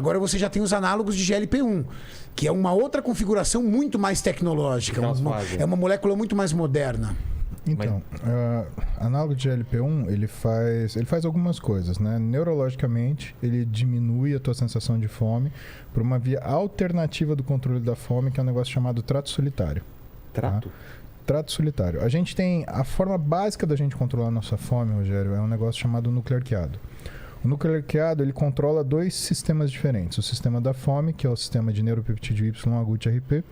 Agora você já tem os análogos de GLP-1, que é uma outra configuração muito mais tecnológica. É uma molécula muito mais moderna. Então, análogo de GLP-1, ele faz algumas coisas, né? Neurologicamente, ele diminui a tua sensação de fome por uma via alternativa do controle da fome, que é um negócio chamado trato solitário. Trato? Tá? Trato solitário. A gente tem... A forma básica da gente controlar a nossa fome, Rogério, é um negócio chamado núcleo arqueado. O núcleo arqueado, ele controla dois sistemas diferentes. O sistema da fome, que é o sistema de neuropeptídeo YAGUT-RP,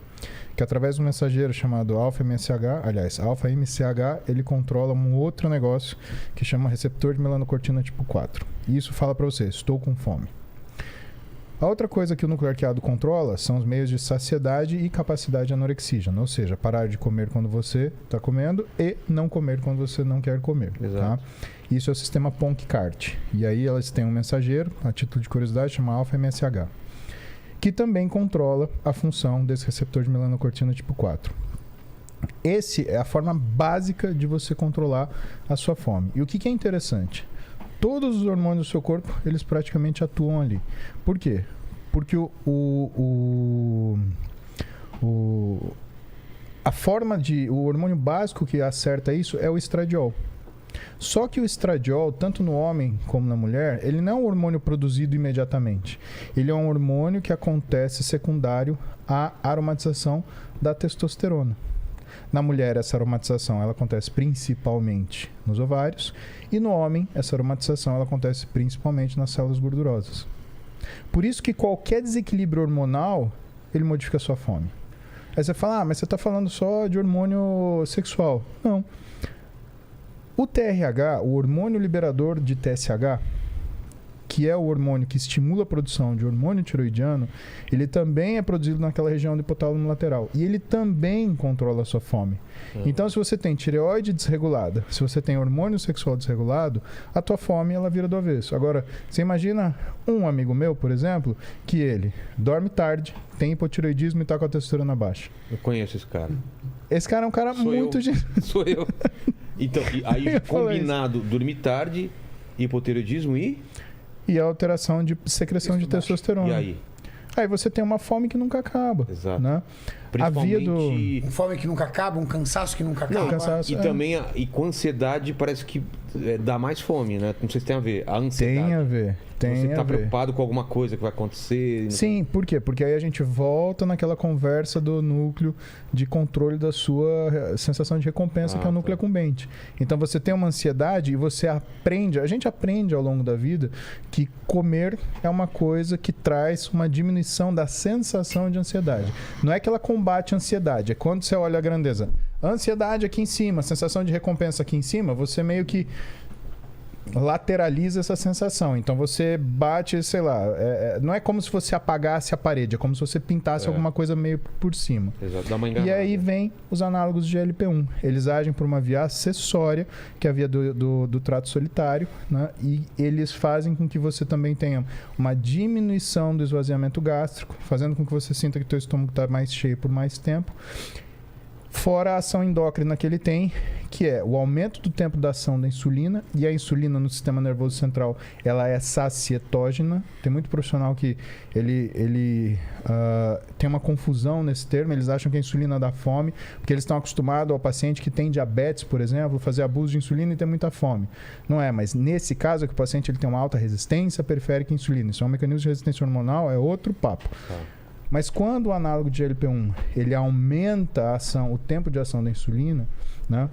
que através de um mensageiro chamado alfa-MSH, ele controla um outro negócio que chama receptor de melanocortina tipo 4. E isso fala para você, estou com fome. A outra coisa que o núcleo arqueado controla são os meios de saciedade e capacidade anorexígena, ou seja, parar de comer quando você está comendo e não comer quando você não quer comer. Tá? Isso é o sistema PONC-CART. E aí elas têm um mensageiro, a título de curiosidade, chama alfa-MSH, que também controla a função desse receptor de melanocortina tipo 4. Essa é a forma básica de você controlar a sua fome. E o que é interessante? Todos os hormônios do seu corpo, eles praticamente atuam ali. Por quê? Porque o hormônio básico que acerta isso é o estradiol. Só que o estradiol, tanto no homem como na mulher, ele não é um hormônio produzido imediatamente. Ele é um hormônio que acontece secundário à aromatização da testosterona. Na mulher, essa aromatização ela acontece principalmente nos ovários. E no homem, essa aromatização ela acontece principalmente nas células gordurosas. Por isso que qualquer desequilíbrio hormonal, ele modifica a sua fome. Aí você fala, mas você está falando só de hormônio sexual. Não. O TRH, o hormônio liberador de TSH, que é o hormônio que estimula a produção de hormônio tiroidiano, ele também é produzido naquela região do hipotálamo lateral. E ele também controla a sua fome. Então, se você tem tireoide desregulada, se você tem hormônio sexual desregulado, a tua fome ela vira do avesso. Agora, você imagina um amigo meu, por exemplo, que ele dorme tarde, tem hipotireoidismo e está com a testosterona baixa. Eu conheço esse cara. Esse cara é um cara muito... Sou eu. Então, aí combinado, dormir tarde, hipotireoidismo e a alteração de secreção de testosterona. E aí? Aí você tem uma fome que nunca acaba. Exato. Né? Principalmente... Uma fome que nunca acaba, um cansaço que nunca acaba. Não, cansaço, também, com ansiedade, parece que dá mais fome, né? Não sei se tem a ver. A ansiedade. Tem a ver. Você tá preocupado com alguma coisa que vai acontecer. Sim, por quê? Porque aí a gente volta naquela conversa do núcleo de controle da sua sensação de recompensa, que é o núcleo incumbente. Então você tem uma ansiedade e você aprende, a gente aprende ao longo da vida que comer é uma coisa que traz uma diminuição da sensação de ansiedade. Não é que ela combate a ansiedade, é quando você olha a grandeza. A ansiedade aqui em cima, a sensação de recompensa aqui em cima, você meio que lateraliza essa sensação. Então você bate, sei lá, não é como se você apagasse a parede, é como se você pintasse alguma coisa meio por cima. Exato, dá uma enganada. E aí vem os análogos de GLP-1. Eles agem por uma via acessória, que é a via do trato solitário, né? E eles fazem com que você também tenha uma diminuição do esvaziamento gástrico, fazendo com que você sinta que o teu estômago está mais cheio por mais tempo. Fora a ação endócrina que ele tem, que é o aumento do tempo da ação da insulina, e a insulina no sistema nervoso central, ela é sacietógena. Tem muito profissional que ele tem uma confusão nesse termo, eles acham que a insulina dá fome, porque eles estão acostumados ao paciente que tem diabetes, por exemplo, fazer abuso de insulina e ter muita fome. Não é, mas nesse caso é que o paciente ele tem uma alta resistência periférica à insulina. Isso é um mecanismo de resistência hormonal, é outro papo. Mas quando o análogo de GLP-1 ele aumenta a ação, o tempo de ação da insulina, né,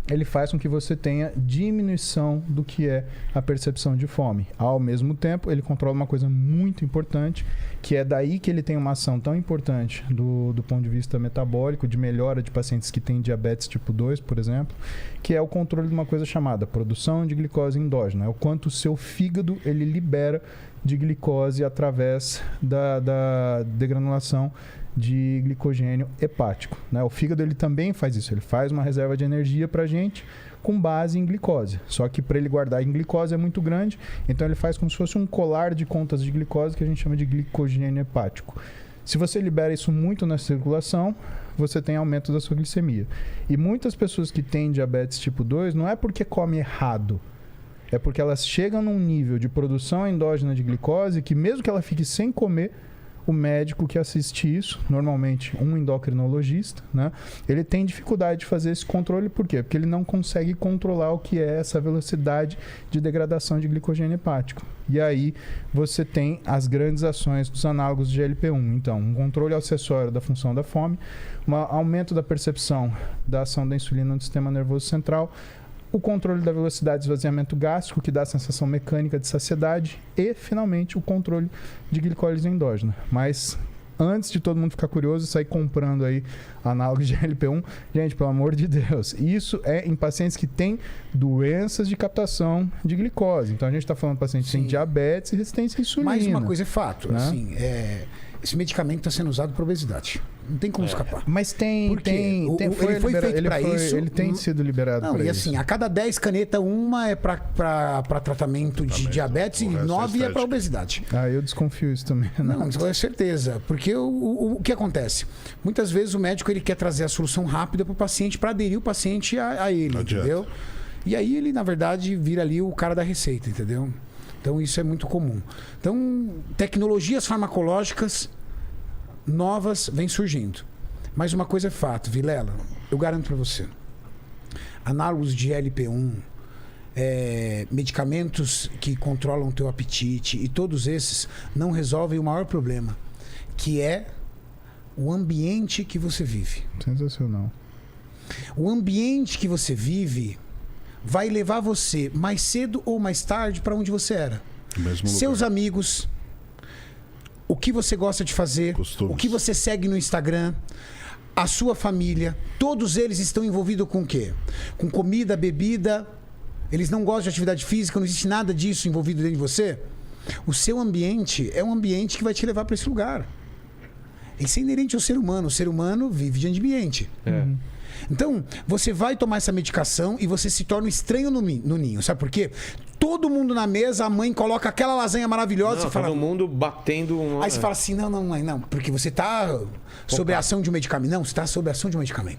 ele faz com que você tenha diminuição do que é a percepção de fome. Ao mesmo tempo, ele controla uma coisa muito importante, que é daí que ele tem uma ação tão importante do ponto de vista metabólico, de melhora de pacientes que têm diabetes tipo 2, por exemplo, que é o controle de uma coisa chamada produção de glicose endógena. É o quanto o seu fígado ele libera de glicose através da degranulação de glicogênio hepático, né? O fígado ele também faz isso, ele faz uma reserva de energia para a gente com base em glicose. Só que para ele guardar em glicose é muito grande, então ele faz como se fosse um colar de contas de glicose que a gente chama de glicogênio hepático. Se você libera isso muito na circulação, você tem aumento da sua glicemia. E muitas pessoas que têm diabetes tipo 2 não é porque come errado, é porque elas chegam num nível de produção endógena de glicose que mesmo que ela fique sem comer, o médico que assiste isso, normalmente um endocrinologista, né, ele tem dificuldade de fazer esse controle. Por quê? Porque ele não consegue controlar o que é essa velocidade de degradação de glicogênio hepático. E aí você tem as grandes ações dos análogos de GLP-1. Então, um controle acessório da função da fome, um aumento da percepção da ação da insulina no sistema nervoso central, o controle da velocidade de esvaziamento gástrico, que dá a sensação mecânica de saciedade, e, finalmente, o controle de glicólise endógena. Mas, antes de todo mundo ficar curioso e sair comprando aí análogos de GLP-1, gente, pelo amor de Deus, isso é em pacientes que têm doenças de captação de glicose. Então, a gente está falando de pacientes que têm diabetes e resistência à insulina. Mais uma coisa é fato, né? assim, esse medicamento está sendo usado para obesidade. Não tem como escapar. Mas ele foi feito para isso. Ele tem sido liberado para isso. E assim, a cada 10 canetas, uma é para tratamento de diabetes e 9 é para obesidade. Eu desconfio isso também. Não, com certeza. Porque o que acontece? Muitas vezes o médico ele quer trazer a solução rápida para o paciente, para aderir o paciente a ele, entendeu? E aí ele, na verdade, vira ali o cara da receita, entendeu? Então isso é muito comum. Então, tecnologias farmacológicas novas vêm surgindo. Mas uma coisa é fato, Vilela, eu garanto para você. Análogos de LP1, medicamentos que controlam o teu apetite, e todos esses não resolvem o maior problema, que é o ambiente que você vive. Sensacional. O ambiente que você vive vai levar você mais cedo ou mais tarde para onde você era. Seus amigos, o que você gosta de fazer, o que você segue no Instagram, a sua família, todos eles estão envolvidos com o quê? Com comida, bebida. Eles não gostam de atividade física, não existe nada disso envolvido dentro de você. O seu ambiente é um ambiente que vai te levar para esse lugar. Isso é inerente ao ser humano. O ser humano vive de ambiente. Então, você vai tomar essa medicação e você se torna estranho no ninho. Sabe por quê? Todo mundo na mesa, a mãe coloca aquela lasanha maravilhosa. Não, você fala, todo mundo batendo Aí você fala assim, não. Porque você está sob a ação de um medicamento. Não, você está sob a ação de um medicamento.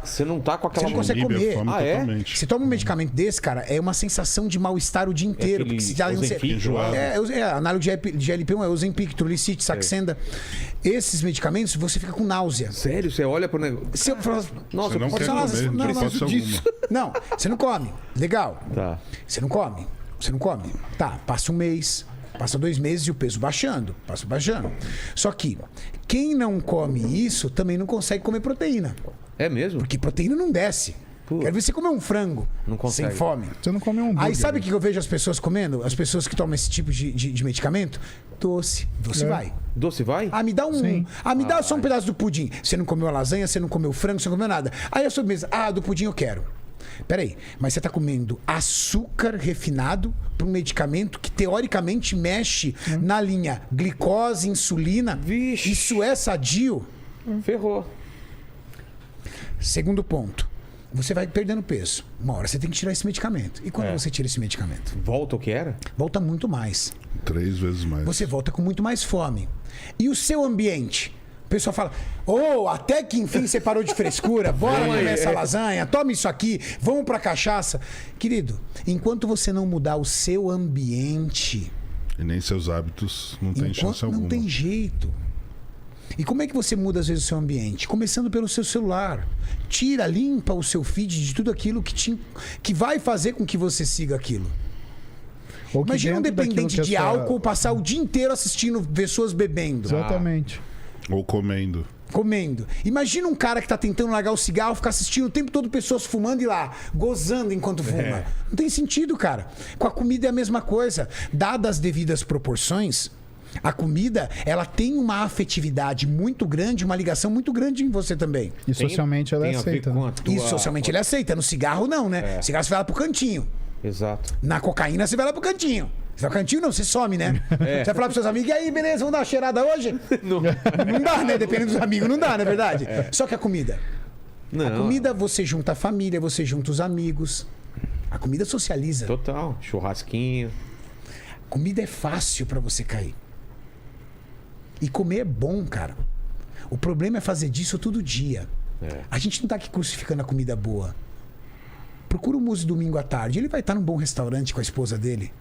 Você não tá com aquela... Você não consegue comer. Totalmente. Você toma um medicamento desse, cara, é uma sensação de mal-estar o dia inteiro. Porque análogo de GLP-1 é Ozempic, Trulicity, Saxenda. Esses medicamentos, você fica com náusea. Sério? Você olha pro negócio... Você fala, nossa, não quer comer, não preciso disso. Não, você não come. Legal. Tá. Você não come. Tá, passa um mês, passa 2 meses e o peso baixando. Só que quem não come isso também não consegue comer proteína. É mesmo? Porque proteína não desce. Quero ver você comer um frango sem fome. Você não come um hambúrguer. Aí sabe o que eu vejo as pessoas comendo? As pessoas que tomam esse tipo de medicamento? Doce. Doce vai. Doce vai? Me dá um. Sim. Me dá só um pedaço do pudim. Você não comeu a lasanha, você não comeu frango, você não comeu nada. Aí a sobremesa. Do pudim eu quero. Peraí, mas você está comendo açúcar refinado para um medicamento que teoricamente mexe na linha glicose, insulina. Vixe. Isso é sadio? Ferrou. Segundo ponto. Você vai perdendo peso. Uma hora você tem que tirar esse medicamento. E quando você tira esse medicamento? Volta o que era? Volta muito mais. 3 vezes mais. Você volta com muito mais fome. E o seu ambiente? O pessoal fala, até que enfim você parou de frescura, bora comer essa lasanha, toma isso aqui, vamos pra cachaça. Querido, enquanto você não mudar o seu ambiente... E nem seus hábitos, não tem chance alguma. Não tem jeito. E como é que você muda, às vezes, o seu ambiente? Começando pelo seu celular. Limpa o seu feed de tudo aquilo que vai fazer com que você siga aquilo. Imagina um dependente de álcool passar o dia inteiro assistindo pessoas bebendo. Exatamente. Ou comendo. Imagina um cara que tá tentando largar o cigarro, ficar assistindo o tempo todo pessoas fumando e lá, gozando enquanto fuma. Não tem sentido, cara. Com a comida é a mesma coisa. Dadas as devidas proporções, a comida, ela tem uma afetividade muito grande, uma ligação muito grande em você também. E socialmente ela é aceita, né? E socialmente ela é aceita. No cigarro não, né? Cigarro você vai lá pro cantinho. Exato. Na cocaína você vai lá pro cantinho. Você vai pro cantinho? Não, você some, né? Você vai falar pros seus amigos, e aí, beleza, vamos dar uma cheirada hoje? Não dá, né? Dependendo dos amigos, não dá, não é verdade? Só que a comida. Não. A comida você junta a família, você junta os amigos. A comida socializa. Total. Churrasquinho. Comida é fácil pra você cair. E comer é bom, cara. O problema é fazer disso todo dia. A gente não tá aqui crucificando a comida boa. Procura o Muzi domingo à tarde. Ele vai estar num bom restaurante com a esposa dele.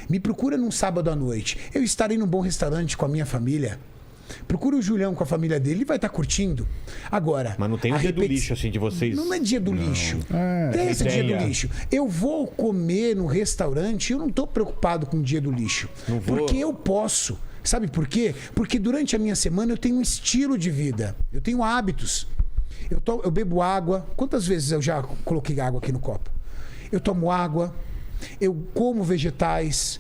Me procura num sábado à noite. Eu estarei num bom restaurante com a minha família. Procura o Julião com a família dele, ele vai estar curtindo. Agora. Mas não tem um dia do lixo assim de vocês. Não é dia do lixo. Tem esse dia do lixo. Eu vou comer no restaurante, eu não estou preocupado com o dia do lixo. Não vou... Porque eu posso. Sabe por quê? Porque durante a minha semana eu tenho um estilo de vida. Eu tenho hábitos. Eu bebo água. Quantas vezes eu já coloquei água aqui no copo? Eu tomo água. Eu como vegetais.